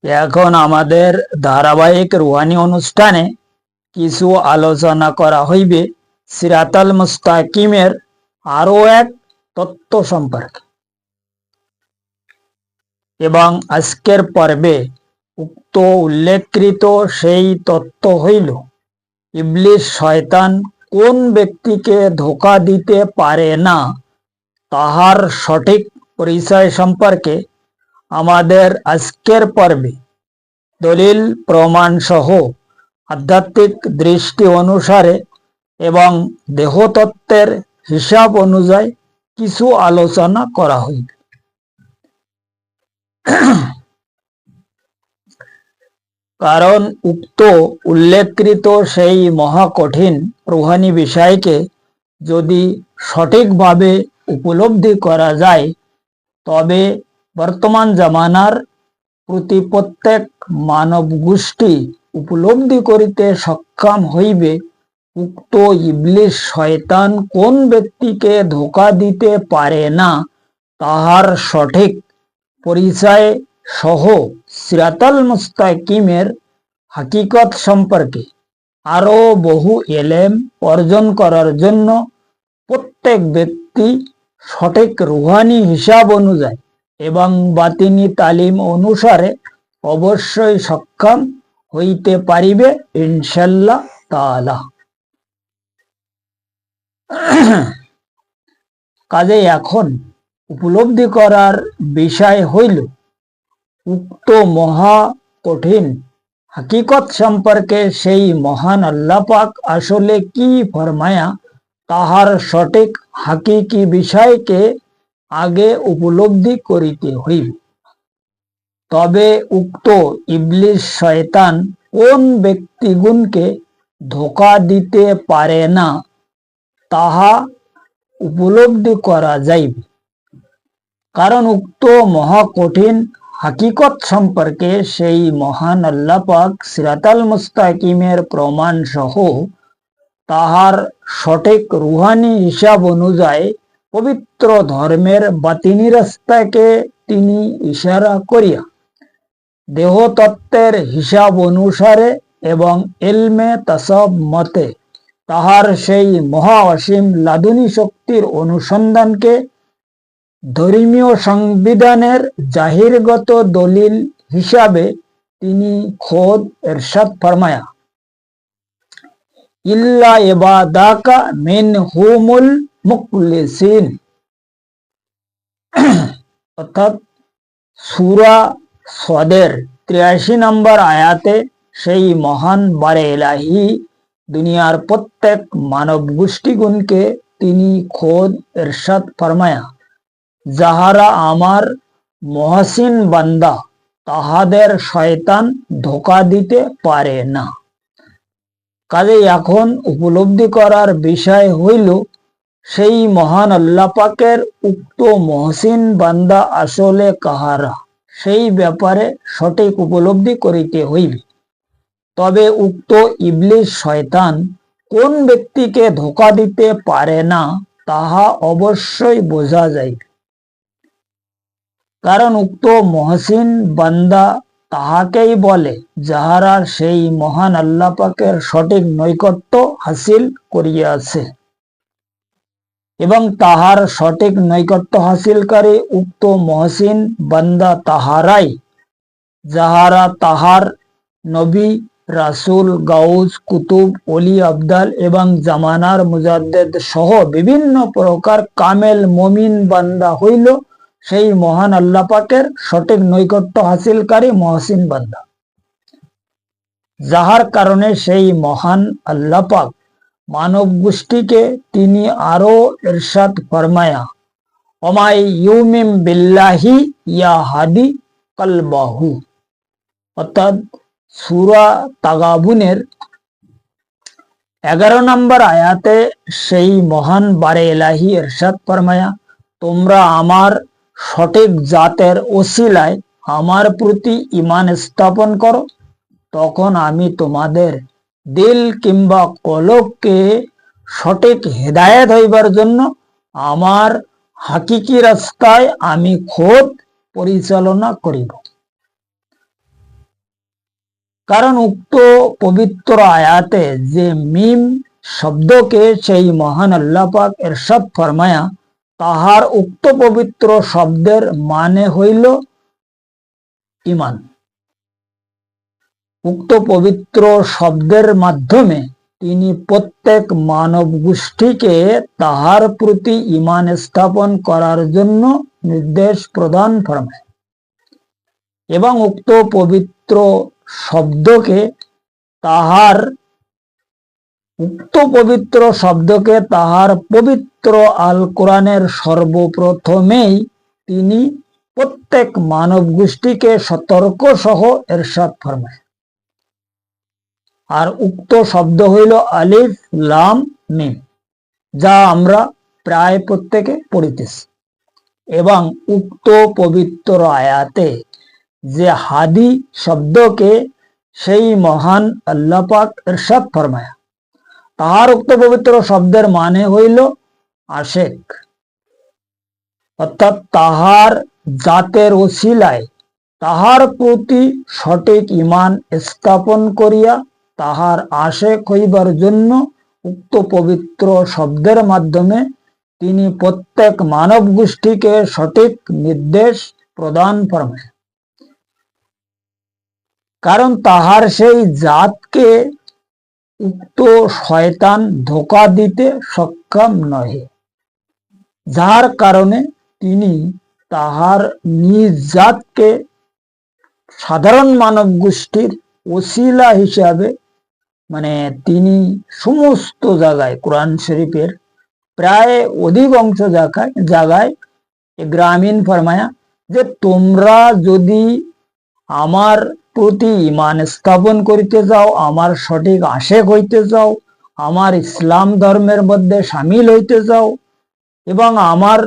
এখন আমাদের ধারাবাহিক রুহানি অনুষ্ঠানে কিছু আলোচনা করা হইবে সিরাতাল মুস্তাকিমের আরো এক তত্ত্ব সম্পর্কে। এবং আজকের পর্বে উক্ত উল্লেখকৃত সেই তত্ত্ব হইল ইবলিস শয়তান কোন ব্যক্তিকে ধোঁকা দিতে পারে না তাহার সঠিক পরিচয় সম্পর্কে আমাদের আজকের পর্বে দলিল প্রমাণ সহ আধ্যাত্মিক দৃষ্টি অনুসারে এবং দেহতত্ত্বের হিসাব অনুযায়ী কিছু আলোচনা করা হইবে। কারণ উক্ত উল্লেখকৃত সেই মহাকঠিন রুহানি বিষয়কে যদি সঠিকভাবে উপলব্ধি করা যায় তবে বর্তমান জামানার প্রতি প্রত্যেক মানব গোষ্ঠী উপলব্ধি করিতে সক্ষম হইবে উক্ত ইবলিস শয়তান কোন ব্যক্তিকে ধোঁকা দিতে পারে না তাহার সঠিক পরিচয় সহ সিরাতাল মুস্তাকিমের হাকিকত সম্পর্কে আরো বহু এলেম অর্জন করার জন্য প্রত্যেক ব্যক্তি সঠিক রুহানি হিসাব অনুযায়ী এবং বাতিনি তালিম অনুসারে অবশ্যই সক্ষম হইতে পারিবে ইনশাল্লাহ তাআলা। কাজে এখন উপলব্ধি করার বিষয় হইল উক্ত মহা কঠিন হাকিকত সম্পর্কে সেই মহান আল্লাহ পাক আসলে কি ফরমায়া তাহার সঠিক হাকিকি বিষয়কে আগে উপলব্ধি করিতে হইবে। তবে উক্ত ইবলিস শয়তান কোন ব্যক্তিগুণকে ধোঁকা দিতে পারে না তাহা উপলব্ধি করা যাইবে। কারণ উক্ত মহাকঠিন হাকিকত সম্পর্কে সেই মহান আল্লাহ পাক সিরাতাল মুস্তাকিমের প্রমাণ সহ তাহার সঠিক রুহানি হিসাব অনুযায়ী পবিত্র ধর্মের বাতিনি রাস্তাকে তিনি ইশারা করিয়া দেহতত্ত্বের হিসাব অনুসারে এবং ইলমে তাসাব মতে তাহার সেই মহা অসীম লাদুনী শক্তির অনুসন্ধানকে ধর্মীয় সংবিধানের জাহিরগত দলিল হিসাবে তিনি খোদ ইরশাদ ফরমায়া ইল্লা ইবাদাকা মিনহুমুল মুখলিসিন, অর্থাৎ সূরা সদের 83 নম্বর আয়াতে সেই মহান বারে ইলাহি দুনিয়ার প্রত্যেক মানব গোষ্ঠীগুণকে তিনি খোদ ইরশাদ ফরমায়া যাহারা আমার মহসিন বান্দা তাহাদের শয়তান ধোঁকা দিতে পারে না। কাজে এখন উপলব্ধি করার বিষয় হইল সেই মহান আল্লাহ পাকের উক্ত মহসিন বান্দা আসলে কাহারা সেই ব্যাপারে সঠিক উপলব্ধি করিতে হইবে। তবে উক্ত ইবলিস শয়তান কোন ব্যক্তিকে ধোঁকা দিতে পারে না তাহা অবশ্যই বোঝা যাইবে। কারণ উক্ত মহসিন বান্দা তাহাকেই বলে যাহারা সেই মহান আল্লাহ পাকের সঠিক নৈকট্য হাসিল করিয়াছে এবং তাহার সঠিক নৈকট্য হাসিলকারী উক্ত মহসিন বান্দা তাহারাই যাহারা তাহার নবী রাসূল গাউস কুতুব ওলি আবদাল এবং জামানার মুজাদ্দেদ সহ বিভিন্ন প্রকার কামেল মুমিন বান্দা হইল সেই মহান আল্লাহ পাকের সঠিক নৈকট্য হাসিলকারী মহসিন বান্দা, যাহার কারণে সেই মহান আল্লাহ পাক মানব গোষ্ঠীকে তিনি আরো ইরশাদ ফরমায়া ওমাই ইউমিন বিল্লাহি ইয়া হাদি কলবাহু, অর্থাৎ সূরা তাগাবুনের 11 নম্বর আয়াতে সেই মহান বারে ইলাহি ইরশাদ ফরমায়া তোমরা আমার সঠিক জাতের ওসিলায় আমার প্রতি ঈমান স্থাপন করো তখন আমি তোমাদের দিল কিংবা কলবকে সঠিক হেদায়েত হইবার জন্য আমার হাকিকি রাস্তায় আমি খোদ পরিচালনা করিব। কারণ উক্ত পবিত্র আয়াতে যে মিম শব্দকে সেই মহান আল্লাহ পাক ইরশাদ ফরমায়া, তাহার উক্ত পবিত্র শব্দের মানে হইল ঈমান। উক্ত পবিত্র শব্দের মাধ্যমে তিনি প্রত্যেক মানব গোষ্ঠীকে তাহার প্রতি ঈমান স্থাপন করার জন্য নির্দেশ প্রদান ফরমায় এবং উক্ত পবিত্র শব্দকে তাহার পবিত্র আল কোরআনের সর্বপ্রথমেই তিনি প্রত্যেক মানব গোষ্ঠীকে সতর্ক সহ ইরশাদ ফরমায়। আর উক্ত শব্দ হইল আলিফ লাম মিম, যা আমরা প্রায় প্রত্যেকে পড়িতেছি। এবং উক্ত পবিত্র আয়াতে যে হাদি শব্দকে সেই মহান আল্লাহ পাক ইরশাদ ফরমায়, তাহার উক্ত পবিত্র শব্দের মানে হইল আশেক, অর্থাৎ তাহার জাতের ওসিলায় তাহার প্রতি সঠিক ঈমান স্থাপন করিয়া তাহার আশেক হইবার জন্য উক্ত পবিত্র শব্দের মাধ্যমে তিনি প্রত্যেক মানব গোষ্ঠীকে সঠিক নির্দেশ প্রদান ফরমায়। কারণ তাহার সেই জাতকে উক্ত শয়তান ধোঁকা দিতে সক্ষম নহে, যার কারণে তিনি তাহার নিজ জাতকে সাধারণ মানব গোষ্ঠীর ওসিলা হিসাবে তিনি সমস্ত জায়গায় কোরআন শরীফের প্রায় অধিকাংশ জায়গায় গ্রামীণ ফরমায়া যে তোমরা যদি আমার প্রতি ঈমান স্থাপন করিতে যাও, আমার সঠিক আশেক হইতে যাও, আমার ইসলাম ধর্মের মধ্যে সামিল হইতে যাও এবং আমার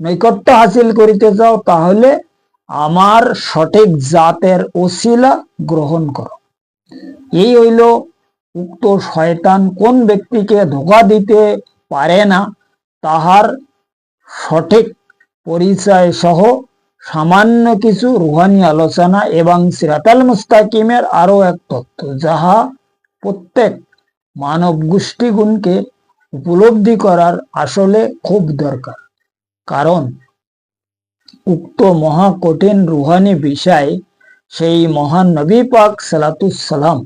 নৈকট্য হাসিল করিতে যাও, তাহলে আমার সঠিক জাতের ওসিলা গ্রহণ করো। এই হইল উক্ত শয়তান কোন ব্যক্তিকে ধোঁকা দিতে পারে না তাহার সঠিক পরিচয় সহ সামান্য কিছু রুহানি আলোচনা এবং সিরাতাল মুস্তাকিমের আরো এক তত্ত্ব, যাহা প্রত্যেক মানব গোষ্ঠীগুণকে উপলব্ধি করার আসলে খুব দরকার। কারণ উক্ত মহা কঠিন রুহানি বিষয় সেই মহান নবী পাক সালাতুসালাম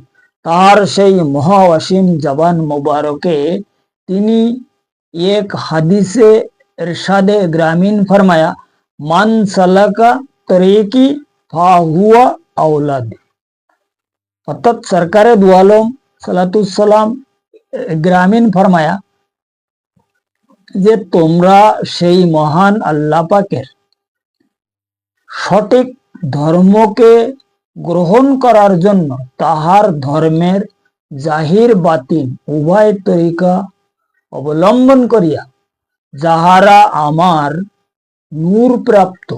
তাহার সেই মহাওয়াসিম জবান মুবারকে তিনি এক হাদিসে ইরশাদে গ্রামীণ ফরমায়া, মান সালাকা তরিকি ফাহুয়া আওলাদ, অর্থাৎ সরকারে দু আলম সালাতুসালাম গ্রামীণ ফরমায়া যে তোমরা সেই মহান আল্লাহ পাকের সঠিক ধর্মকে গ্রহণ করার জন্য তাহার ধর্মের জাহির বাতিন উভয় তরিকা অবলম্বন করিয়া যাহারা আমার নূর প্রাপ্ত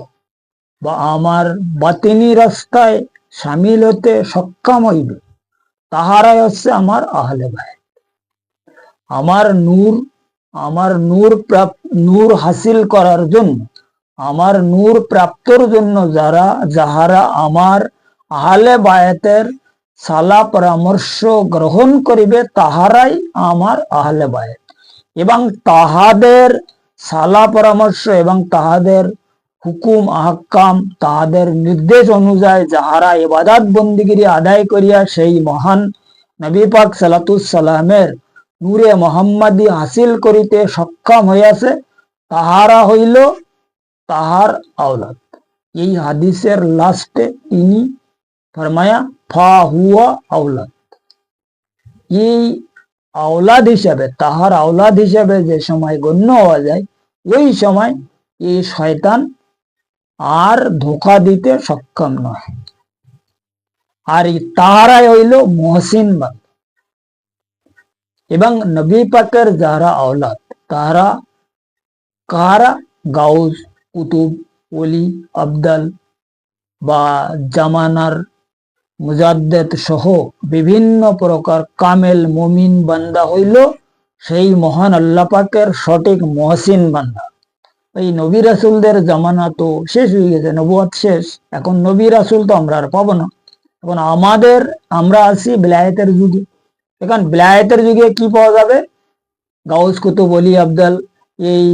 বা আমার বাতিনি রাস্তায় সামিল হতে সক্ষম হইবে, তাহারাই হচ্ছে আমার আহলে বায়াত। আমার নূর হাসিল করার জন্য, আমার নূর প্রাপ্তর জন্য যাহারা আমার আহলে বায়াতের সালা পরামর্শ গ্রহণ করিবে, তাহারাই আমার আহলে বায়াত। এবং তাহাদের সালা পরামর্শ এবং তাহাদের হুকুম আহকাম, তাহাদের নির্দেশ অনুযায়ী যাহারা ইবাদত বন্দিগিরি আদায় করিয়া সেই মহান নবী পাক সালাতুসালামের নূরে মোহাম্মদী হাসিল করিতে সক্ষম হইয়াছে, তাহারা হইল তাহার আওলাদ। এই হাদিসের লাস্টে তিনি ফরমায়া ফা হুয়া আওলাদ। এই আওলাদ হিসাবে, তাহার আওলাদ হিসাবে যে সময় গণ্য হওয়া যায়, ওই সময় এই শয়তান আর ধোঁকা দিতে সক্ষম নয়। আর তাহারাই হইল মুহসিন বান্দা। এবং নবী পাকের যারা আওলাদ তারা কারা? গাউস, কুতুব, ওলি, আবদাল বা জামানার মুজাদ্দেদ সহ বিভিন্ন প্রকার কামেল মুমিন বান্দা হইল সেই মহান আল্লাহ পাকের সঠিক মুহসিন বান্দা। এই নবী রাসূলদের জামানা তো শেষ হয়ে গেছে, নবুয়ত শেষ, এখন নবী রাসূল তো আমরা আর পাবো না। এখন আমরা আছি বিলায়েতের যুগে। এখন বিলায়েতের যুগে কি পাওয়া যাবে? গাউস কুতুব ওলি আবদাল এই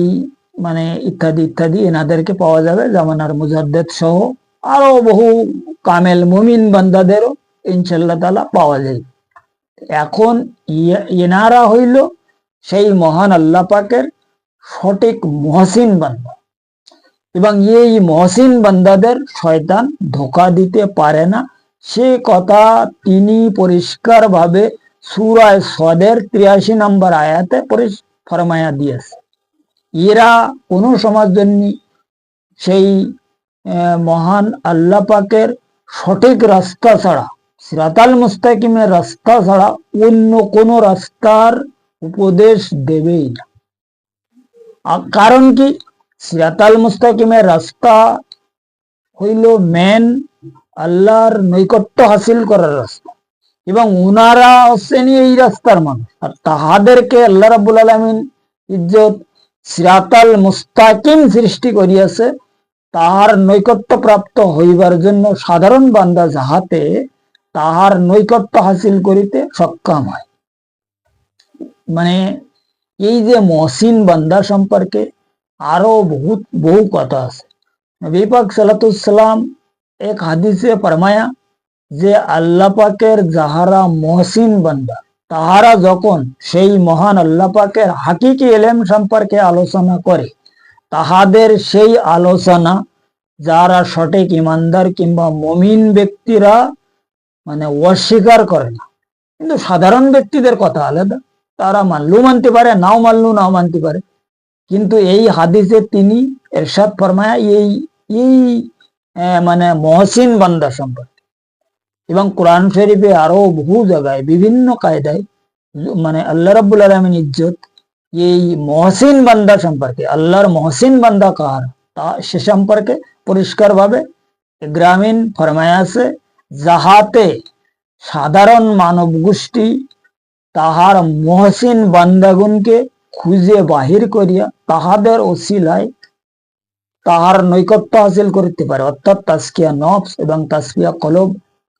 মানে ইত্যাদি ইত্যাদি এনাদেরকে পাওয়া যাবে, জামানার মুজাদ্দেদ সহ আরো বহু কামেল মুমিন বান্দাদেরও ইনশাআল্লাহ তাআলা পাওয়া যায়। এখন এনারা হইল সেই মহান আল্লাহ পাকের সঠিক মহসিন বান্দা, এবং এই মহসিন বান্দাদের শয়তান ধোঁকা দিতে পারে না, সে কথা তিনি পরিষ্কার ভাবে সূরা সদের 83 নম্বর আয়াতে ফরমায়া দিয়েছে। এরা কোনো সমাজ জন্য সেই মহান আল্লাহ পাকের সঠিক রাস্তা ছাড়া, সিরাতাল মুস্তাকিমের রাস্তা ছাড়া অন্য কোন রাস্তার উপদেশ দেবেই না। কারণ কি? সিরাতাল মুস্তাকিমের রাস্তা হইল মেন আল্লাহর নৈকট্য হাসিল করার রাস্তা, এবং উনারা হচ্ছেন এই রাস্তার মানুষ। আর তাহাদেরকে আল্লাহ রাব্বুল আলামিন ইজ্জত সিরাতাল মুস্তাকিম সৃষ্টি করিয়াছে তাহার নৈকট্য প্রাপ্ত হইবার জন্য, সাধারণ বান্দা যাহাতে তাহার নৈকট্য হাসিল করিতে সক্ষম হয়। মানে এই যে মহসিন বান্দা সম্পর্কে আরো বহু কথা আছে। নবী পাক সাল্লাল্লাহু আলাইহি সাল্লাম এক হাদিসে ফরমায়া যে আল্লাহ পাকের যাহারা মহসিন বান্দা তাহারা যখন সেই মহান আল্লাহ পাকের হাকিকি ইলম সম্পর্কে আলোচনা করে, তাহাদের সেই আলোচনা যারা সঠিক ইমানদার কিংবা মুমিন ব্যক্তিরা মানে অস্বীকার করে না। কিন্তু সাধারণ ব্যক্তিদের কথা আলাদা, তারা মানলেও মানতে পারে, নাও মানলেও নাও মানতে পারে। কিন্তু এই হাদিসে তিনি ইরশাদ ফরমায়া এই এই মানে মহসিন বান্দা সম্পর্কে, এবং কোরআন শরীফে আরো বহু জায়গায় বিভিন্ন কায়দায় মানে আল্লাহ রাব্বুল আলামিন ইজ্জত এই মহসিন বান্দা সম্পর্কে, আল্লাহর মহসিন বান্দা কার তা সে সম্পর্কে পরিষ্কার ভাবে গ্রামীণ ফরমায়া আছে, যাহাতে সাধারণ মানব গোষ্ঠী তাহার মহসিন বান্দাগুনকে খুঁজে বাহির করিয়া তাহাদের ওসিলায় তাহার নৈকট্য হাসিল করতে পারে, অর্থাৎ তাজকিয়া নফস এবং তাসফিয়া কলব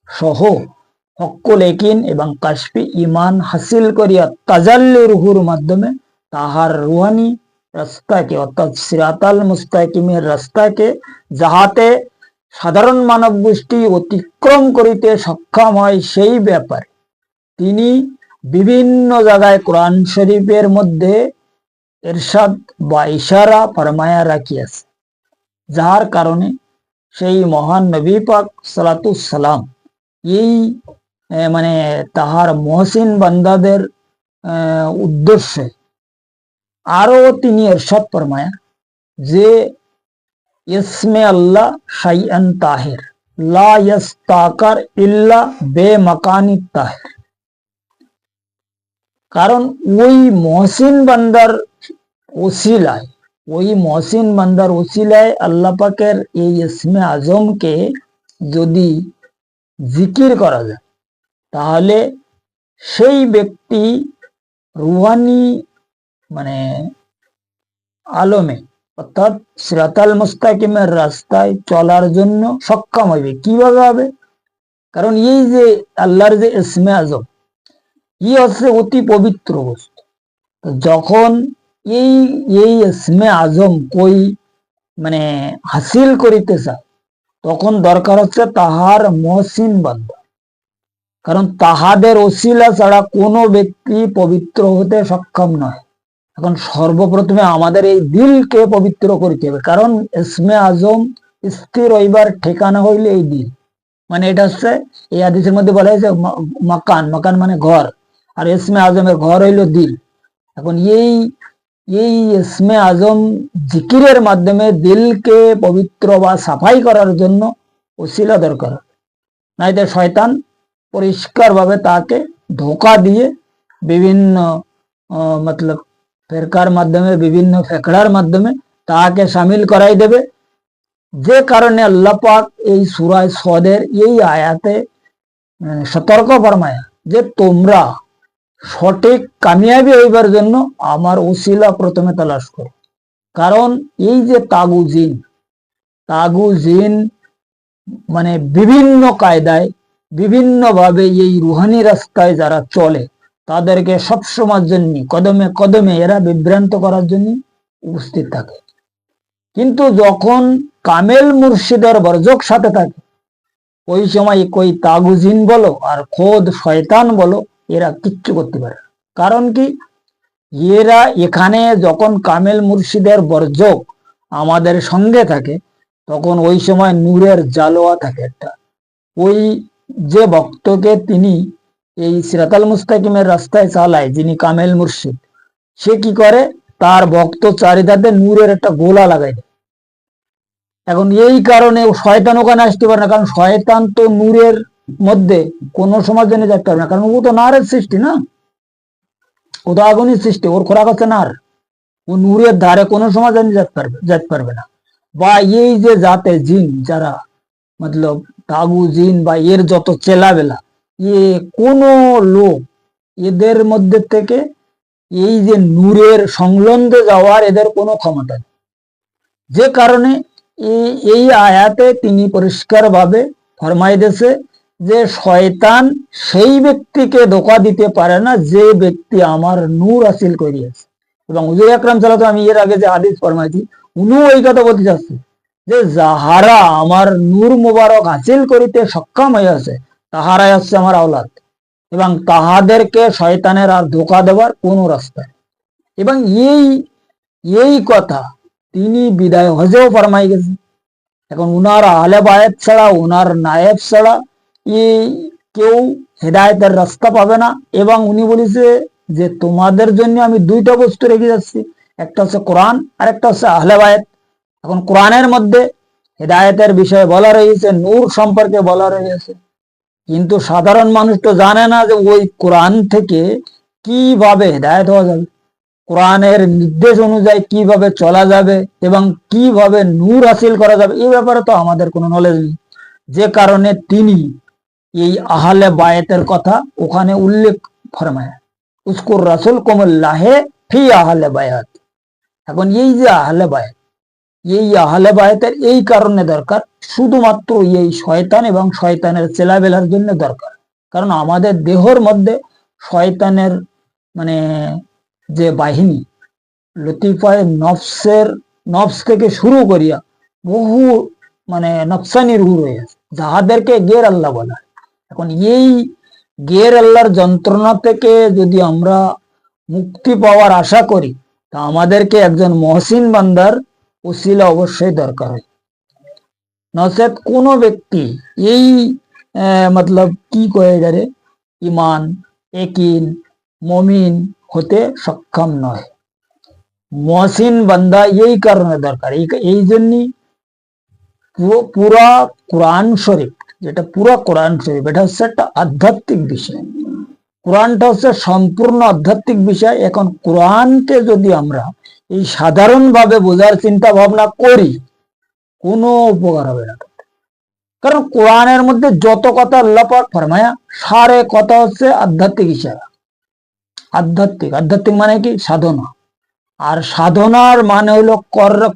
সহ হক্কুল ইয়াকিন এবং কাশফি ঈমান হাসিল করিয়া তাজাল্লি রুহুর মাধ্যমে তাহার রুহানি রাস্তাকে অর্থাৎ সিরাতাল মুস্তাকিমের রাস্তাকে যাহাতে সাধারণ মানব গোষ্ঠী অতিক্রম করিতে সক্ষম হয়, সেই ব্যাপারে তিনি বিভিন্ন জায়গায় কোরআন শরীফের মধ্যে ইরশাদ বা ইশারা ফরমায়া রাখিয়াছে, যার কারণে সেই মহান নবী পাক সাল্লাল্লাহু আলাইহি সাল্লাম এই মানে তাহার মহসিন বান্দাদের উদ্দেশ্যে আরো তিনি ইরশাদ ফরমায়া যে ইসমে আল্লাহ শাইআন তাহির লা ইস্তাকার ইল্লা বেমাকানি তাহির। কারণ ওই মহসিন বান্দার ওসিলায় আল্লাহ পাকের এই ইসমে আজমকে যদি জিকির করা যায়, তাহলে সেই ব্যক্তি রুহানি মানে আলমে অর্থাৎ সিরাতাল মুস্তাকিমের রাস্তায় চলার জন্য সক্ষম হইবে। কিভাবে হবে? কারণ এই যে আল্লাহর যে ইসমে আজম হচ্ছে অতি পবিত্র বস্তু। যখন এই ইসমে আজম কই মানে হাসিল করিতে চায়, তখন দরকার হচ্ছে তাহার মহসিন বান্দা, কারণ তাহাদের ওসিলা ছাড়া কোনো ব্যক্তি পবিত্র হতে সক্ষম নয়। এখন সর্বপ্রথমে আমাদের এই দিলকে পবিত্র করতে হবে, কারণ ইসমে আজম স্থির হইবার ঠিকানা হইলে এই দিল। মানে এটা হচ্ছে এই হাদিসের মধ্যে বলা হয়েছে মাকান মানে ঘর, আর ইসমে আজমের ঘর হইল দিল। এখন এই ইসমে আজম জিকিরের মাধ্যমে দিলকে পবিত্র বা সাফাই করার জন্য ওসিলা দরকার, নাইতে শয়তান পরিষ্কার ভাবে তাকে ধোঁকা দিয়ে বিভিন্ন মতলব ফেরকার মাধ্যমে, বিভিন্ন ফেকড়ার মাধ্যমে তাকে সামিল করাই দেবে। যে কারণে আল্লাহ পাক এই সূরা সদের এই আয়াতে সতর্ক ফরমায়া যে তোমরা সঠিক কামিয়াবি হইবার জন্য আমার ওসিলা প্রথমে তালাশ করো। কারণ এই যে তাগু জিন মানে বিভিন্ন কায়দায় বিভিন্ন ভাবে এই রুহানি রাস্তায় যারা চলে তাদেরকে সবসময়ের জন্য কদমে কদমে এরা বিভ্রান্ত করার জন্য উপস্থিত থাকে। কিন্তু যখন কামেল মুর্শিদের বর্জক সাথে থাকে ওই সময় কই তাগুজিন বলো আর খোদ শয়তান বলো এরা কিচ্ছু করতে পারে না। কারণ কি, এরা এখানে যখন কামেল মুর্শিদের বর্জক আমাদের সঙ্গে থাকে তখন ওই সময় নূরের জালোয়া থাকে একটা। ওই যে ভক্তকে তিনি এই সিরাতাল মুস্তাকিমের রাস্তায় চালায়, যিনি কামেল মুর্শিদ, সে কি করে, তার ভক্ত চারিধারে নূরের একটা গোলা লাগাই দেয়। এখন এই কারণে শয়তান ওখানে আসতে পারে না, কারণ শয়তান তো নূরের মধ্যে কোনো সময় জন্য যেতে পারবে না, কারণ ও তো নারের সৃষ্টি না, ও তো আগুনের সৃষ্টি, ওর খোরাক হচ্ছে নার, ও নূরের ধারে কোনো সময় জন্য যেতে পারবে না। বা এই যে জাতে জিন যারা মতলব তাগু জিন বা এর যত চেলাবেলা, কোন লোক এদের মধ্যে থেকে এই যে নূরের সংলগ্নে যাওয়ার এদের কোনো ক্ষমতা নেই। যে কারণে এই আয়াতে তিনি পরিষ্কার ভাবে ফরমাই দিয়েছে যে শয়তান সেই ব্যক্তিকে ধোঁকা দিতে পারে না যে ব্যক্তি আমার নূর হাসিল করিয়াছে। এবং হুজুর আকরাম সাল্লাল্লাহু আলাইহি ওয়াসাল্লাম, আমি এর আগে যে হাদিস ফরমাইছি, উনিও এই কথা বলতে চাচ্ছে যে যাহারা আমার নূর মুবারক হাসিল করিতে সক্ষম হইয়াছে তাহারাই হচ্ছে আমার আওলাদ, এবং তাহাদেরকে শয়তানের আর ধোঁকা দেওয়ার কোনো রাস্তা। এবং এই কথা তিনি বিদায় হজেও ফরমাই গেছে। এখন উনার আহলে বায়াত ছাড়া, উনার নায়েব ছাড়া কেউ হেদায়েতের রাস্তা পাবে না। এবং উনি বলেছে যে তোমাদের জন্য আমি দুইটা বস্তু রেখে যাচ্ছি, একটা হচ্ছে কোরআন আর একটা হচ্ছে আহলে বায়াত। এখন কোরআনের মধ্যে হেদায়েতের বিষয়ে বলা রয়েছে, নূর সম্পর্কে বলা রয়েছে, কিন্তু সাধারণ মানুষ তো জানে না যে ওই কোরআন থেকে কিভাবে হেদায়েত হওয়া যাবে, কোরআনের নির্দেশ অনুযায়ী কিভাবে চলা যাবে এবং কিভাবে নূর হাসিল করা যাবে, এই ব্যাপারে তো আমাদের কোনো নলেজ নেই। যে কারণে তিনি এই আহলে বায়াতের কথা ওখানে উল্লেখ ফরমায়, উস্কুর রাসুল কুমুল্লাহে ফি আহলে বায়াত। এখন এই যে আহলে বায়াত, এই আহলে বায়াতের এই কারণে দরকার, শুধুমাত্র এই শয়তান এবং শয়তানের চেলাবেলার জন্য দরকার। কারণ আমাদের দেহর মধ্যে শয়তানের মানে যে বাহিনী, লতিফায় নফস থেকে শুরু করিয়া বহু নফসানি রূহ রয়েছে, যাহাদেরকে গের আল্লাহ বলা। এখন এই গের আল্লাহর যন্ত্রণা থেকে যদি আমরা মুক্তি পাওয়ার আশা করি, তা আমাদেরকে একজন মহসিন বান্দার উসিলা অবশ্যই দরকার হয়। নচেত কোন ব্যক্তি এই মতলব কি কয়ে যারে ইমান একিন মমিন হতে সক্ষম নয়। মহসিন বান্দা এই কারণে দরকার, এই জন্যই পুরা কোরআন শরীফ, যেটা পুরা কোরআন শরীফ, এটা হচ্ছে একটা আধ্যাত্মিক বিষয়। কোরআনটা হচ্ছে সম্পূর্ণ আধ্যাত্মিক বিষয়। এখন কোরআনকে যদি আমরা এই সাধারণভাবে বোঝার চিন্তা ভাবনা করি, কোনো উপকার হবে না। কারণ কোরআনের মধ্যে যত কথা আল্লাহ পাক ফরমায়া, সারে কথা হচ্ছে আধ্যাত্মিক হিসাবে। আধ্যাত্মিক মানে কি? সাধনা। আর সাধনার মানে হলো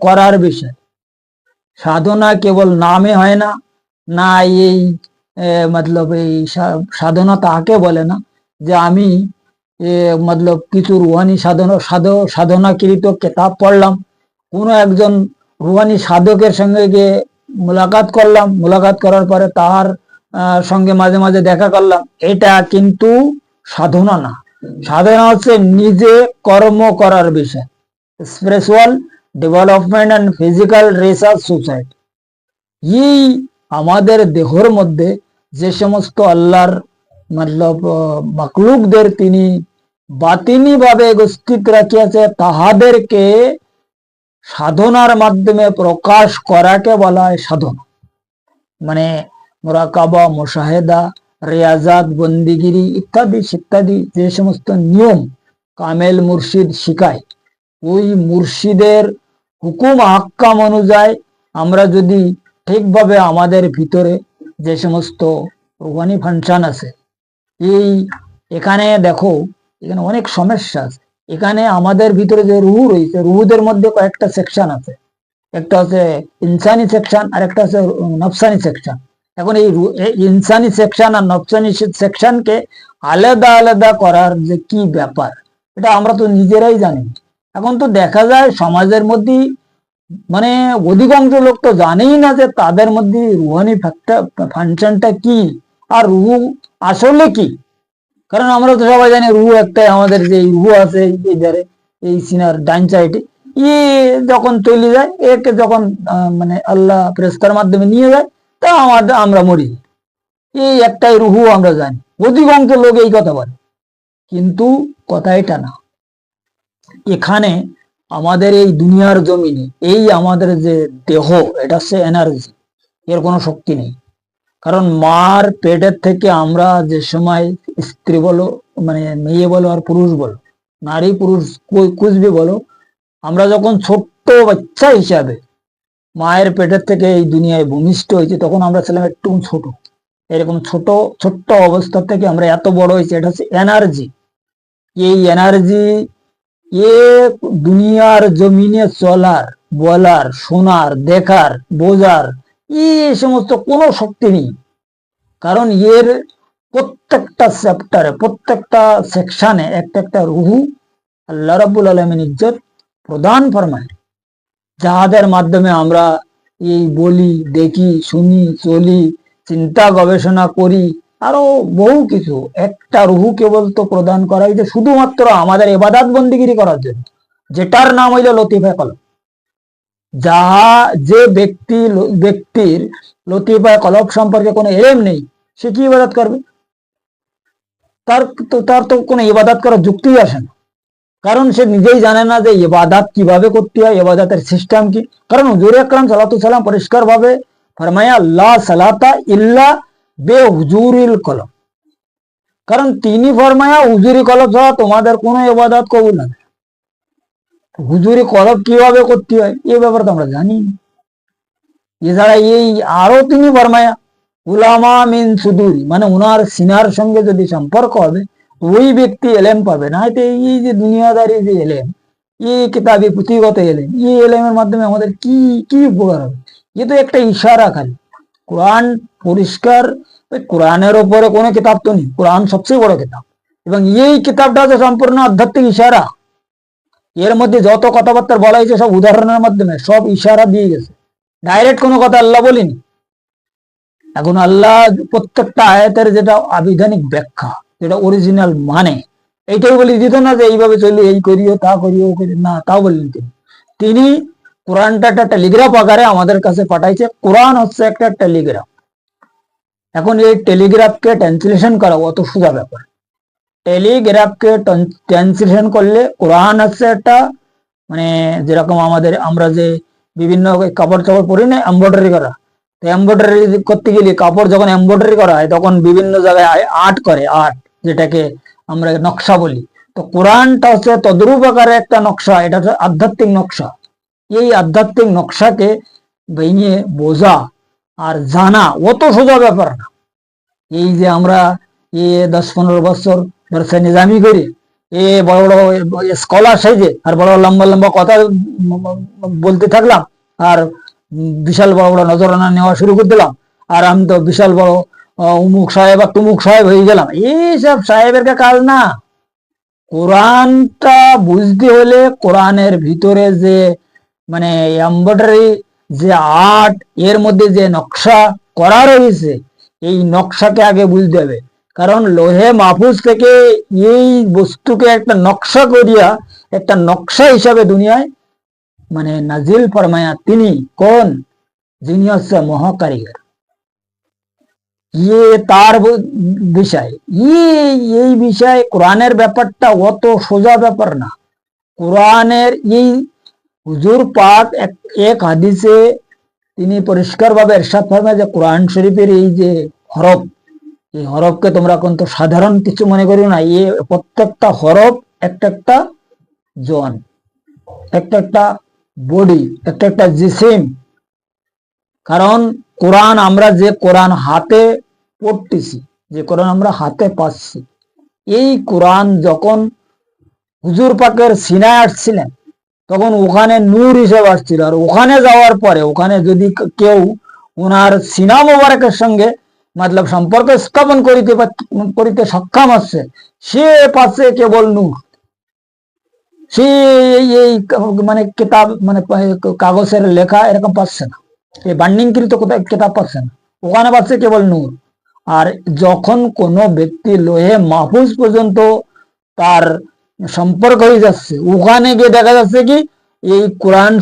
করার বিষয়। সাধনা কেবল নামে হয় না, না এই মতলব এই সাধনা তাকে বলে না যে আমি মতলব কিছু রুহানি সাধনাকৃত কেতাব পড়লাম, কোনো একজন রুহানি সাধকের সঙ্গে গিয়ে মুলাকাত করলাম, মুলাকাত করার পরে তার সঙ্গে মাঝে মাঝে দেখা করলাম, এটা কিন্তু সাধনা না। সাধনা হচ্ছে নিজে কর্ম করার বিষয়, spiritual development and physical research society. এই আমাদের দেহর মধ্যে যে সমস্ত আল্লাহর মতলব মাকলুকদের তিনি বাতিনি ভাবে উপস্থিত রাখিয়াছে, তাহাদেরকে সাধনার মাধ্যমে প্রকাশ করাকে বলা হয় সাধনা। মানে মুরাকাবা, মুশাহেদা, রিয়াজাত, বন্দিগিরি ইত্যাদি ইত্যাদি যে সমস্ত নিয়ম কামেল মুর্শিদ শিখায়, ওই মুর্শিদের হুকুম আহকাম অনুযায়ী আমরা যদি ঠিকভাবে আমাদের ভিতরে যে সমস্ত রুহানি ফাংশন আছে, এখানে দেখো এখানে অনেক সমস্যা আছে। এখানে আমাদের ভিতরে যে রুহু রয়েছে, রুহুদের মধ্যে কয়েকটা সেকশন আছে, একটা হচ্ছে ইনসানি সেকশন আর একটা হচ্ছে নফসানি সেকশন। এখন এই ইনসানি সেকশন আর নফসানি সেকশনকে আলাদা আলাদা করার যে কি ব্যাপার, এটা আমরা তো নিজেরাই জানি। এখন তো দেখা যায় সমাজের মধ্যে মানে অধিকাংশ লোক তো জানেই না যে তাদের মধ্যে রুহানি ফাংশনটা কি আর রুহু আসলে কি। কারণ আমরা তো সবাই জানি রুহু একটাই, আমাদের যে রুহু আছে এই ধারে এই সিনার ডাইন সাইডে, ই যখন চলে যায়, একে যখন মানে আল্লাহ ফেরেশতার মাধ্যমে নিয়ে যায়, তা আমরা মরি। এই একটাই রুহু আমরা জানি, অধিকাংশ লোক এই কথা বলে, কিন্তু কথা এটা না। এখানে আমাদের এই দুনিয়ার জমিনে এই আমাদের যে দেহ, এটা হচ্ছে এনার্জি, এর কোনো শক্তি নেই। কারণ মার পেটের থেকে আমরা যে সময় স্ত্রী বলো, মানে মেয়ে বলো আর পুরুষ বলো, নারী পুরুষ কুছবি বলো, আমরা যখন ছোট্ট বাচ্চা হিসাবে মায়ের পেটের থেকে এই দুনিয়ায় ভূমিষ্ঠ হয়েছে, তখন আমরা ছিলাম একটু ছোট। এরকম ছোট্ট অবস্থা থেকে আমরা এত বড় হয়েছে, এটা হচ্ছে এনার্জি। এই এনার্জি এ দুনিয়ার জমিনে চলার, বলার, শোনার, দেখার, বোঝার এই সমস্ত কোনো শক্তি নেই। কারণ এর প্রত্যেকটা চ্যাপ্টারে, প্রত্যেকটা সেকশনে একটা একটা রুহু আল্লাহ রাব্বুল আলামিন ইজ্জত প্রদান ফরমায়, যাহাদের মাধ্যমে আমরা এই বলি, দেখি, শুনি, চলি, চিন্তা গবেষণা করি, আরো বহু কিছু। একটা রুহু কেবল তো প্রদান করা হয়েছে শুধুমাত্র আমাদের ইবাদত বন্দিগিরি করার জন্য, যেটার নাম হইল লতিফা কলব। যাহা যে ব্যক্তির লতিফা কলব সম্পর্কে কোনো এলেম নেই, সে কি ইবাদত করবে? তার তো কোনো ইবাদত করার যুক্তিই আসে না। কারণ সে নিজেই জানে না যে ইবাদত কিভাবে করতে হয়, ইবাদতের সিস্টেম কি। কারণ হুজুর আকরাম সাল্লাল্লাহু আলাইহি সাল্লাম পরিষ্কার ভাবে ফরমায়া, লা সালাতা ইল্লা বে হুজুরিল কলব। কারণ তিনি ফরমায়া, হুজুরি কলব ছাড়া তোমাদের কোনো ইবাদত কবুল না। হুজুরি কলব কিভাবে করতে হয় এই ব্যাপারে তো আমরা জানি। এছাড়া এই আরো তিনি ফরমায়া, উলামা মিন সুদুরি, মানে উনার সিনার সঙ্গে যদি সম্পর্ক হবে ওই ব্যক্তি এলেম পাবে না। এই যে দুনিয়াদারি যে এলেম, এই কিতাবি পুঁথিগত এলেম, এই এলেমের মাধ্যমে আমাদের কি কি উপকার হবে? এ তো একটা ইশারা খালি। কোরআন পরিষ্কার, কোরআনের ওপরে কোনো কিতাব তো নেই, কোরআন সবচেয়ে বড় কিতাব, এবং এই কিতাবটা হচ্ছে সম্পূর্ণ আধ্যাত্মিক ইশারা। এর মধ্যে যত কথাবার্তা বলা হয়েছে সব উদাহরণের মাধ্যমে, সব ইশারা দিয়ে গেছে, ডাইরেক্ট কোনো কথা আল্লাহ বলিনি। এখন আল্লাহ প্রত্যেকটা আয়াতের যেটা আবিধানিক ব্যাখ্যা, যেটা অরিজিনাল মানে, এইটাই বলে দিত না যে এইভাবে চলি, এই করিও, তা করিও, না, তাও বললেন তিনি কোরআনটা একটা টেলিগ্রাফ আকারে আমাদের কাছে পাঠাইছে। কোরআন হচ্ছে একটা টেলিগ্রাফ। এখন এই টেলিগ্রাফকে ট্রান্সলেশন করা অত সোজা ব্যাপার। টেলিগ্রাফকে ট্রান্সলেশন করলে কোরআন হচ্ছে একটা, মানে যেরকম আমরা যে বিভিন্ন কাপড় চাপড় পরি না, এমব্রয়ডারি করা, এমব্রয়ডারি করতে গেলে কাপড় যখন এমব্রয়ডারি করা হয় তখন বিভিন্ন জায়গায় আর্ট করে, আর্ট যেটাকে আমরা নকশা বলি। তো কোরআনটা হচ্ছে তদ্রূপ আকারে একটা নকশা, এটা হচ্ছে আধ্যাত্মিক নকশা। এই আধ্যাত্মিক নকশাকে ভেঙে বোঝা আর জানা অত সোজা ব্যাপার না। এই যে আমরা 10-15 বছর দরসে নিজামি করি, বড় বড় স্কলার সাইজে আর বড় লম্বা লম্বা কথা বলতে থাকলাম, আর বিশাল বড় বড় নজরানা নেওয়া শুরু করে দিলাম, আর আমি তো বিশাল বড় উমুক সাহেব আর তুমুক সাহেব হয়ে গেলাম। এইসব সাহেবের কাজ না। কোরআনটা বুঝতে হলে কোরআনের ভিতরে যে মানে এমব্রয়ডারি যে আর্ট, এর মধ্যে যে নকশা করা রয়েছে, এই নকশাকে আগে বুঝতে হবে। কারণ লোহে মাহফুজ থেকে এই বস্তুকে একটা নকশা করিয়া, একটা নকশা হিসাবে দুনিয়ায় মানে নাজিল ফরমায়া তিনি কোন, যিনি হচ্ছে মহাকারিগর। তার বিষয়, এই বিষয় কোরআনের ব্যাপারটা অত সোজা ব্যাপার না। কোরআনের এই হুজুর পাক এক হাদিসে তিনি পরিষ্কার ভাবে ইরশাদ ফরমায় যে কোরআন শরীফের এই যে হরফ, এই হরফকে তোমরা কিন্তু সাধারণ কিছু মনে করিও না। প্রত্যেকটা হরফ একটা একটা জন, একটা একটা বডি, একটা একটা জিসিম। কারণ কোরআন আমরা যে কোরআন হাতে পড়তেছি, যে কোরআন আমরা হাতে পাচ্ছি, এই কোরআন যখন হুজুর পাকের সিনায় আসছিলেন তখন ওখানে নূর হিসেবে আসছিল। আর ওখানে যাওয়ার পরে ওখানে যদি কেউ ওনার সিনা মোবারকের সঙ্গে মতলব সম্পর্ক স্থাপন করিতে সক্ষম হচ্ছে, সে পাচ্ছে কেবল নূর। সে এই মানে কিতাব মানে কাগজের লেখা এরকম পাচ্ছে না, এই বান্ডিংকৃত কোথায় কিতাব পাচ্ছে না, ওখানে পাচ্ছে কেবল নূর। আর যখন কোনো ব্যক্তি লোহে মাহফুজ পর্যন্ত তার সম্পর্ক হয়ে যাচ্ছে, ওখানে গিয়ে দেখা যাচ্ছে কি এই কোরআন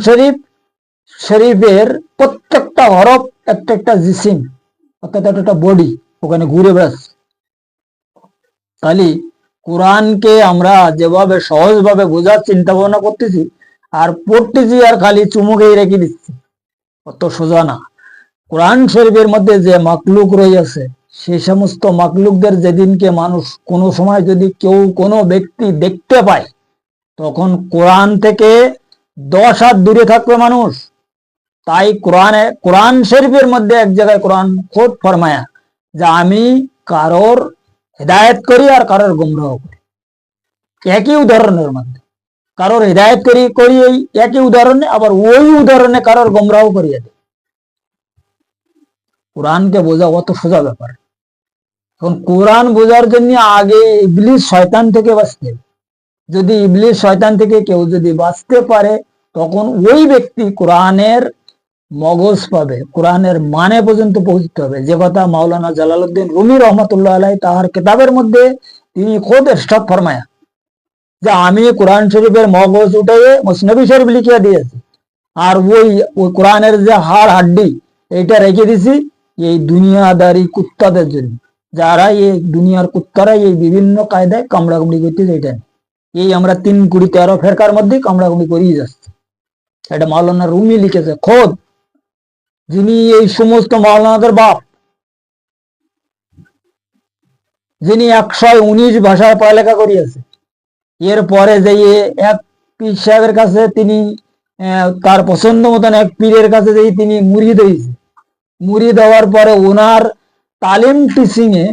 শরীফের প্রত্যেকটা হরফ একটা একটা জিসিম, অর্থাৎ একটা বডি ওখানে ঘুরে বেড়াচ্ছে। তাহলে কোরআনকে আমরা যেভাবে সহজভাবে বোঝার চিন্তা ভাবনা করতেছি আর পড়তেছি আর খালি চুমুকেই রেখে দিচ্ছি, অত সোজা না। কোরআন শরীফের মধ্যে যে মাকলুক রয়েছে, সেই সমস্ত মাকলুকদের যেদিনকে মানুষ কোনো সময় যদি কেউ কোনো ব্যক্তি দেখতে পায়, তখন কোরআন থেকে 10 হাত দূরে থাকবে মানুষ। তাই কোরআন শরীফের মধ্যে এক জায়গায় কোরআন খোদ ফরমায়া যে আমি কারোর হেদায়েত করি আর কারোর গুমরাহ করি, একই উদাহরণের মধ্যে কারোর হেদায়েত করি এই একই উদাহরণে, আবার ওই উদাহরণে কারোর গুমরাহ করিয়ে দেয়। কোরআনকে বোঝা অত সোজা ব্যাপার। এখন কোরআন বোঝার জন্য আগে ইবলিস শয়তান থেকে বাঁচতে, যদি ইবলিস শয়তান থেকে কেউ যদি বাঁচতে পারে, তখন ওই ব্যক্তি কোরআনের মগজ পাবে, কোরআনের মানে পর্যন্ত পৌঁছতে হবে। যে কথা মাওলানা জালালউদ্দিন রুমি রহমতুল্লাহ আলাই তাহার কিতাবের মধ্যে তিনি খোদ ইরশাদ ফরমায়া যে আমি কোরআন শরীফের মগজ উঠে মুসনবী শরীফ লিখিয়ে দিয়েছি, আর ওই কোরআনের যে হাড় হাড্ডি এইটা রেখে দিছি এই দুনিয়াদারি কুত্তাদের জন্য, যারা এই দুনিয়ার কুত্তারা এই বিভিন্ন কায়দায় কামড়াকুমড়ি করতেছে। এটা এই আমরা 3 কুড়ি 13 ফেরকার মধ্যে কামড়াকুমড়ি করিয়ে যাচ্ছে। এটা মাওলানা রুমি লিখেছে খোদ, যিনি এই সমস্ত মাওলানাদের বাপ, যিনি 119 ভাষায় পড়ালেখা করিয়েছে। এরপরে যে এক পীর সাহেবের কাছে তিনি তার পছন্দ মতন এক পীরের কাছে যে তিনি মুরিদ হয়েছে, মুরিদ হওয়ার পরে ওনার তালিম টিচিং এ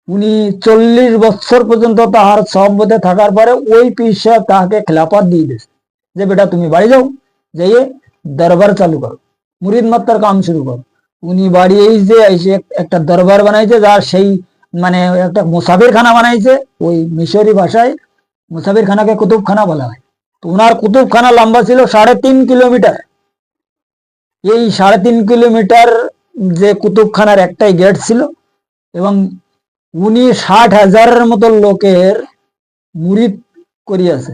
উনি 40 বছর পর্যন্ত তাহার সহবতে থাকার পরে ওই পীর সাহেব তাহাকে খেলাফত দিয়ে দিয়েছে যে বেটা তুমি বাড়ি যাও, যাইয়ে দরবার চালু করো, মুরিদ মাত্তার কাম শুরু করো। উনি বাড়ি এসে একটা দরবার বানাইছে, যার সেই মানে একটা মুসাফির খানা বানাইছে। ওই মিশরি ভাষায় মুসাফির খানাকে কুতুবখানা বলা হয়। তো ওনার কুতুবখানা লম্বা ছিল 3.5 কিলোমিটার। এই 3.5 কিলোমিটার যে কুতুবখানার একটাই গেট ছিল, এবং উনি 60,000-এর মতো লোকের মুরিদ করিয়াছে।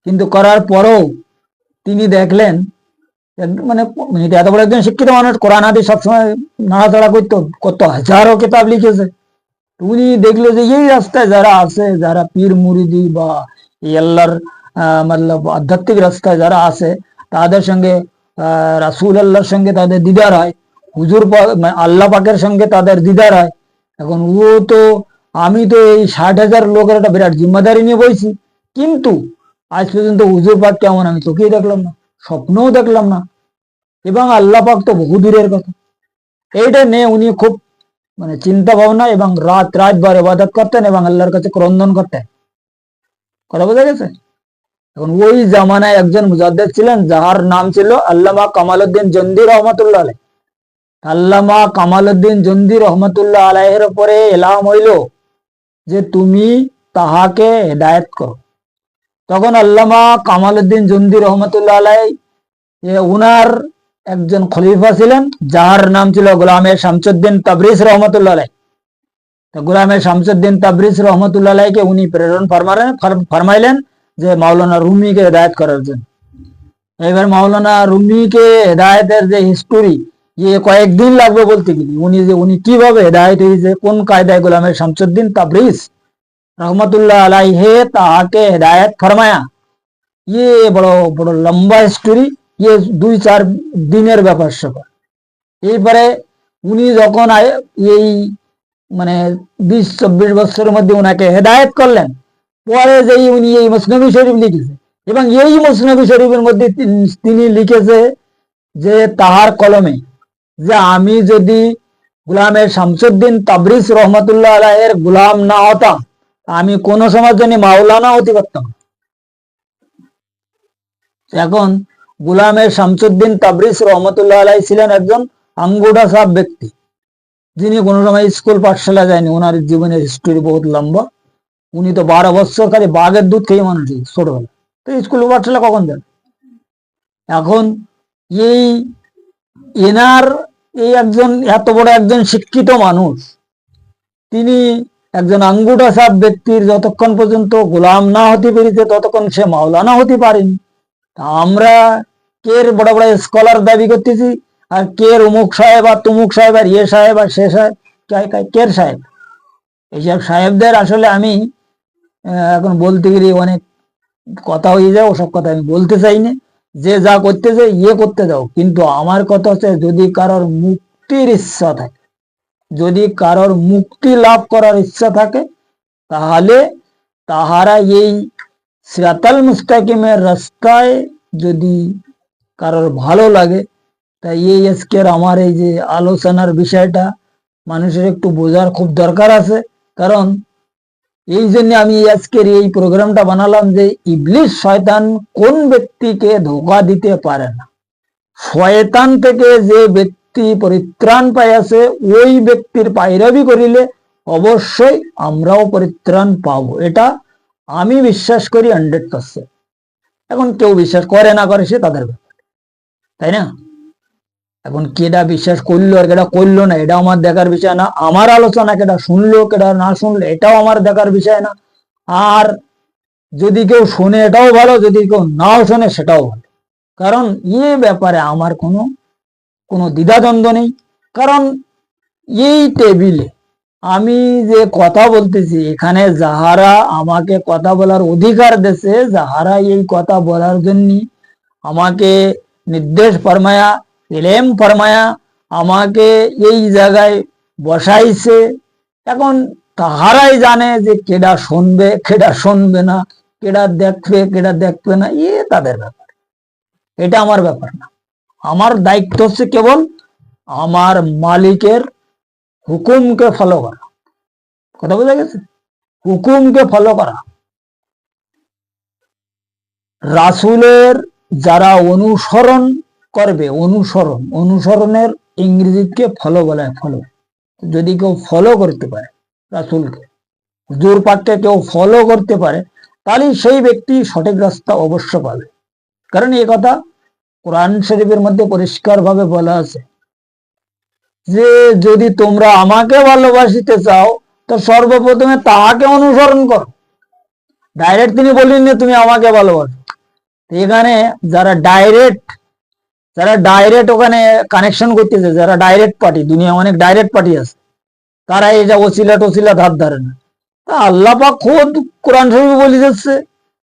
কিন্তু করার পরেও তিনি দেখলেন মানে এত বড় একজন শিক্ষিত মানুষ, কোরআন হাদিস সবসময় নাড়াচাড়া করতো, কত হাজারো কিতাব লিখেছে। উনি দেখলো যে এই রাস্তায় যারা আছে, যারা পীর মুরিদি বা এই আল্লাহর মতলব আধ্যাত্মিক রাস্তায় যারা আছে, তাদের সঙ্গে রাসূল আল্লাহর সঙ্গে তাদের দিদার হয়, হুজুর আল্লাহ পাকের সঙ্গে তাদের দিদার হয়। এখন ও তো আমি তো এই 60,000 লোকের একটা বিরাট জিম্মাদারি নিয়ে বইছি, কিন্তু আজ পর্যন্ত হুজুর পাক কেমন আমি চোখেই দেখলাম না, স্বপ্নও দেখলাম না, এবং আল্লাহ পাক তো বহু দূরের কথা। এইটা নিয়ে উনি খুব মানে চিন্তা ভাবনা এবং রাত ভর ইবাদত করতেন এবং আল্লাহর কাছে ক্রন্দন করতেন। কথা বোঝা গেছে? এখন ওই জামানায় একজন মুজাদ্দিদ ছিলেন, যাহার নাম ছিল আল্লামা কামালউদ্দিন জন্দি রহমতুল্লাহ আলাইহ। আল্লামা কামালউদ্দিন জন্দি রহমতুল্লাহ আলাইহের উপরে এলাম হইল যে তুমি তাহাকে হেদায়েত করো। তখন আল্লামা কামালউদ্দিন জন্দি রহমতুল্লাহ আলাইহ উনার একজন খলিফা ছিলেন, যার নাম ছিল গোলামে শামসুদ্দিন তাবরিজ রহমতুল্লাহ আলাইহ। গোলামে শামসুদ্দিন তাবরিজ রহমতুল্লাহ আলাইহকে উনি প্রেরণ ফরমাইলেন যে মাওলানা রুমিকে হেদায়েত করার জন্য। এবার মাওলানা রুমিকে হেদায়েতের যে হিস্টোরি, কয়েকদিন লাগবে বলতে গেলে। উনি কিভাবে হেদায়েত হয়েছে, কোন কায়দায় গোলামে শামসুদ্দিন তাবরিজ রহমতুল্লাহ আলাইহে তাহাকে হেদায়েত ফরমায়া, বড় বড় লম্বা হিস্টোরি। 2-4 দিনের ব্যাপার স্যাপার। এরপরে উনি যখন এই মানে 20-24 বছরের মধ্যে উনাকে হেদায়েত করলেন, পরে যেই উনি এই মুসনবী শরীফ লিখেছে, এবং এই মুসনবী শরীফের মধ্যে তিনি লিখেছে যে তাহার কলমে যে আমি যদি গোলামের শামসুদ্দিন তাবরিজ রহমতুল্লাহ আলাইহের গোলাম না হতাম, আমি কোন সময়ের জন্য মাওলানা হতে পারতাম। এখন গোলামের শামসুদ্দিন তাবরিজ রহমতুল্লাহ আলাইহ ছিলেন একজন আঙ্গুঠা ছাপ ব্যক্তি, যিনি কোনো সময় স্কুল পাঠশালা যায়নি, ওনার জীবনের হিস্টোরি বহুত লম্বা। উনি তো 12 বছর খালি বাঘের দুধ খেয়ে মানুষ ছোটবেলা, তো স্কুল পাঠশালা কখন যান? এখন এই এনার এই একজন এত বড় একজন শিক্ষিত মানুষ, তিনি একজন আঙ্গুঠা ছাপ ব্যক্তির যতক্ষণ পর্যন্ত গোলাম না হতে পেরেছে ততক্ষণ সে মাওলানা হতে পারেনি। আমরা কের বড় বড় স্কলার দাবি করতেছি, আর কের অমুক সাহেব আর তমুক সাহেব আর ইয়ে সাহেব আর সে সাহেব, কের সাহেব। এইসব সাহেবদের আসলে আমি এখন বলতে গেলে অনেক কথা হয়ে যায়, ওসব কথা আমি বলতে চাই না। যে যা করতে চাই ইয়ে করতে দাও, কিন্তু আমার কথা হচ্ছে যদি কারোর মুক্তির ইচ্ছা থাকে, যদি কারোর মুক্তি লাভ করার ইচ্ছা থাকে, তাহলে তাহারা এই সিরাতাল মুস্তাকিমের রাস্তায় যদি কারোর ভালো লাগে, তাই এই আজকের আমার এই যে আলোচনার বিষয়টা মানুষের একটু বোঝার খুব দরকার আছে। কারণ এই জন্য আমি আজকের এই প্রোগ্রামটা বানালাম যে ইবলিস শয়তান কোন ব্যক্তিকে ধোঁকা দিতে পারে না। শয়তান থেকে যে ব্যক্তি পরিত্রাণ পাইয়াছে ওই ব্যক্তির পায়রাবি করিলে অবশ্যই আমরাও পরিত্রাণ পাবো, এটা আমি বিশ্বাস করি 100%। এখন কেউ বিশ্বাস করে না করে সে তাদের ব্যাপার, তাই না? এখন কেডা বিশ্বাস করলো আর কেডা করলো না এটা আমার দেখার বিষয় না। আমার আলোচনা কেডা শুনলো কেডা না শুনলো এটাও আমার দেখার বিষয় না। আর যদি কেউ শুনে এটাও ভালো, যদি কেউ নাও শোনে সেটাও ভালো। কারণ এ ব্যাপারে আমার কোনো দ্বিধাদ্বন্দ্ব নেই। কারণ এই টেবিলে আমি যে কথা বলতেছি, এখানে যাহারা আমাকে কথা বলার অধিকার দেশে, যাহারা এই কথা বলার জন্য আমাকে নির্দেশ ফরমায়া, ইলম ফরমায়া, আমাকে এই জায়গায় বসাইছে, এখন তাহারাই জানে যে কেডা শুনবে কেডা শুনবে না, কেডা দেখবে কেডা দেখবে না, তাদের ব্যাপার, এটা আমার ব্যাপার না। আমার দায়িত্ব হচ্ছে কেবল আমার মালিকের হুকুমকে ফলো করা। কথা বোঝা গেছে? হুকুমকে ফলো করা। রাসূলের যারা অনুসরণ করবে, অনুসরণের ইংরেজিকে ফলো বলে। ফলো, যদি কেউ ফলো করতে পারে রাসূলকে, হুজুর পাককে কেউ ফলো করতে পারে, তাহলে সেই ব্যক্তি সঠিক রাস্তা অবশ্য পাবে। কারণ এই কথা কোরআন শরীফের মধ্যে পরিষ্কার ভাবে বলা আছে যে যদি তোমরা আমাকে ভালোবাসিতে চাও তো সর্বপ্রথমে তাহাকে অনুসরণ করো। ডাইরেক্ট তিনি বললেন না তুমি আমাকে ভালোবাসো। এখানে যারা ডাইরেক্ট ওখানে কানেকশন করতেছে, যারা ডাইরেক্ট পার্টি, দুনিয়া অনেক ডাইরেক্ট পার্টি আছে, তারা এই যে ওসিলা টসিলা ধার ধারে না। তা আল্লাহ পাক খোদ কোরআন শরীফে বলে যাচ্ছে,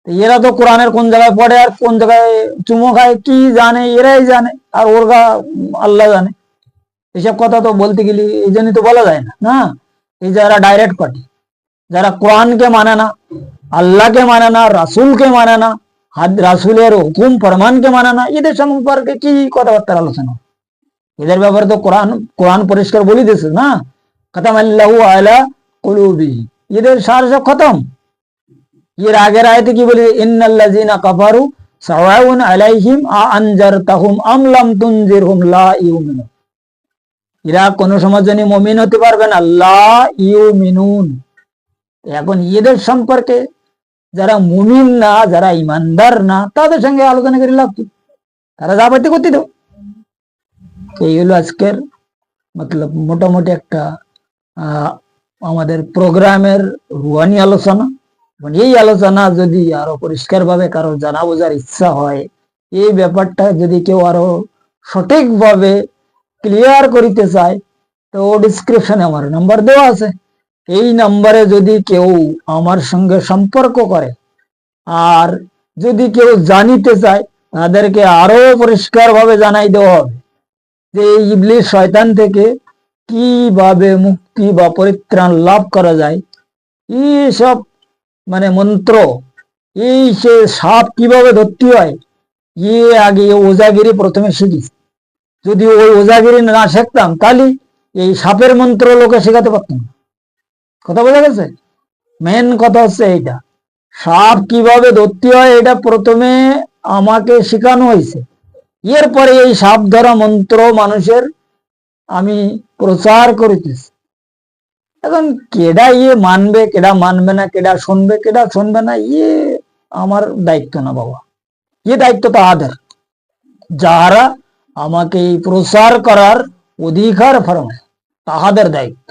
এরা তো কোরআনের কোন জায়গায় পড়ে আর কোন জায়গায় চুমো খায় কি জানে, এরাই জানে, আর ওরগা আল্লাহ জানে। এসব কথা তো বলতে গেলে এই জন্যই তো বলা যায় না। না, এই যারা ডাইরেক্ট পার্টি, যারা কোরআনকে মানে না, আল্লাহকে মানে না, রাসূলকে মানে না, রাসূলের হুকুম ফরমানকে মানে না, এদের সম্পর্কে কি কথাবার্তার আলোচনা? এদের ব্যাপারে তো কোরআন পরিষ্কার বলে দিয়েছে না, খাতামাল্লাহু আলা কুলুবিহিম, এদের সার সব খতম। এর আগের আয়াতে কি বলে, ইন্নাল্লাযিনা কাফারু সাওয়াউন আলাইহিম আ আনজারতাহুম আম লাম তুনজিরহুম লা ইউমিনুন। এরা কোন সময় জন্য মুমিন হতে পারবে না, লা ইউমিনুন। এখন এদের সম্পর্কে যারা মুমিন না, যারা ইমানদার না, তাদের সঙ্গে আলোচনা করে লাভ কি? তারা যা পাইতে করতে দাও। এই হলো আজকের মতলব মোটামুটি একটা আমাদের প্রোগ্রামের রুহানি আলোচনা। এই আলোচনা যদি আরো পরিষ্কার ভাবে কারো জানা বোঝার ইচ্ছা হয়, এই ব্যাপারটা যদি কেউ আরো সঠিকভাবে ক্লিয়ার করিতে চায়, তো ডিসক্রিপশনে আমার নাম্বার দেওয়া আছে। এই নাম্বারে যদি কেউ আমার সঙ্গে সম্পর্ক করে, আর যদি কেউ জানিতে চায়, তাদেরকে আরো পরিষ্কার ভাবে জানাই দেওয়া হবে যে এই ইবলিস শয়তান থেকে কিভাবে মুক্তি বা পরিত্রাণ লাভ করা যায়। এইসব মানে মন্ত্র, এই সে সাপ কিভাবে ধরতে হয়, আগে ওজাগিরি প্রথমে শিখি। যদি ওই ওজাগিরি না শিখতাম তাহলে এই সাপের মন্ত্র লোকে শেখাতে পারতাম না। কথা বোঝা গেছে? মেন কথা হচ্ছে এইটা, সাপ কিভাবে ধরতে হয় এটা প্রথমে আমাকে শেখানো হয়েছে। এরপরে এই সাপ ধরা মন্ত্র মানুষের আমি প্রচার করিতেছি। এখন কেডা মানবে, কেডা মানবে না, কেডা শুনবে না, আমার দায়িত্ব না বাবা। দায়িত্ব তাহাদের, যারা আমাকে এই প্রচার করার অধিকার ফরমায়, তাহাদের দায়িত্ব।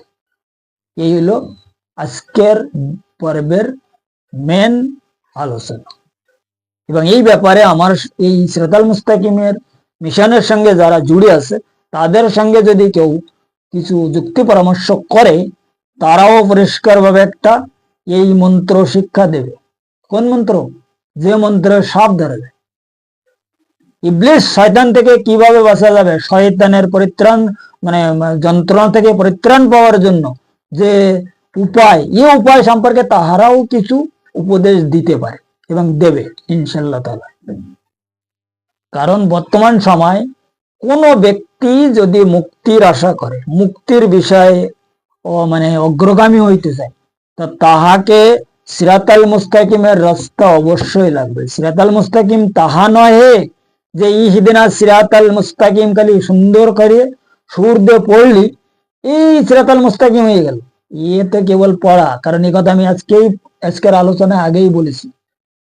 এই হলো আজকের পর্বের মেন আলোচনা। এবং এই ব্যাপারে আমার এই সিরাতাল মুস্তাকিমের মিশনের সঙ্গে যারা জুড়ে আছে, তাদের সঙ্গে যদি কেউ কিছু যুক্তি পরামর্শ করে, তারাও পরিষ্কারভাবে একটা এই মন্ত্র শিক্ষা দেবে। কোন মন্ত্র? যে মন্ত্রের সাপ ধরে দেয়। ইবলিস শয়তান থেকে কিভাবে বাঁচা যাবে, শয়তানের পরিত্রাণ মানে যন্ত্রণা থেকে পরিত্রাণ পাওয়ার জন্য যে উপায়, এই উপায় সম্পর্কে তাহারাও কিছু উপদেশ দিতে পারে এবং দেবে ইনশাআল্লাহ তাআলা। কারণ বর্তমান সময় কোন ব্যক্তি যদি মুক্তির আশা করে, মুক্তির বিষয়ে মানে অগ্রগামী হইতে চায়, তো তাহাকে সিরাতাল মুস্তাকিমের রাস্তা অবশ্যই লাগবে। সিরাতাল মুস্তাকিম তাহা নয় যে ইহদিনা সিরাতাল মুস্তাকিম খালি সুন্দর করে সুর দিয়ে পড়লি এই সিরাতাল মুস্তাকিম হয়ে গেল। তো কেবল পড়া। কারণ এই কথা আমি আজকের আলোচনায় আগেই বলেছি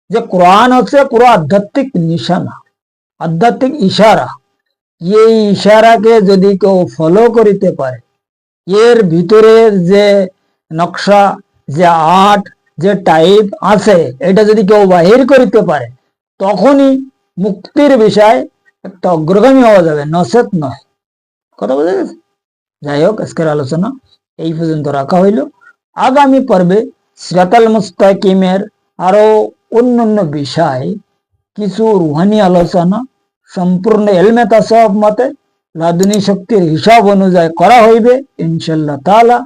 যে কোরআন হচ্ছে পুরো আধ্যাত্মিক নিশানা, আধ্যাত্মিক ইশারা। এই ইশারাকে যদি কেউ ফলো করিতে পারে, এর ভিতরে যে নকশা, যে আর্ট, যে টাইপ আছে, এটা যদি কেউ বাহির করিতে পারে, তখনই মুক্তির বিষয় একটা অগ্রগামী হওয়া যাবে, নচেত নয়। কথা বোঝা গেছে? যাই হোক, আজকের আলোচনা এই পর্যন্ত রাখা হইল। আগামী পর্বে সিরাতাল মুস্তাকিমের আরো অন্যান্য বিষয়, কিছু রুহানি আলোচনা সম্পূর্ণ ইলমে তাসাউফ মতে লাদুনী শক্তির হিসাব অনুযায়ী করা হইবে ইনশাআল্লাহ তাআলা,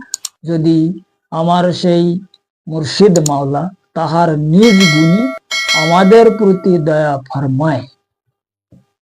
যদি আমার সেই মুর্শিদ মাওলা তাহার নিজ গুণে আমাদের প্রতি দয়া ফরমায়।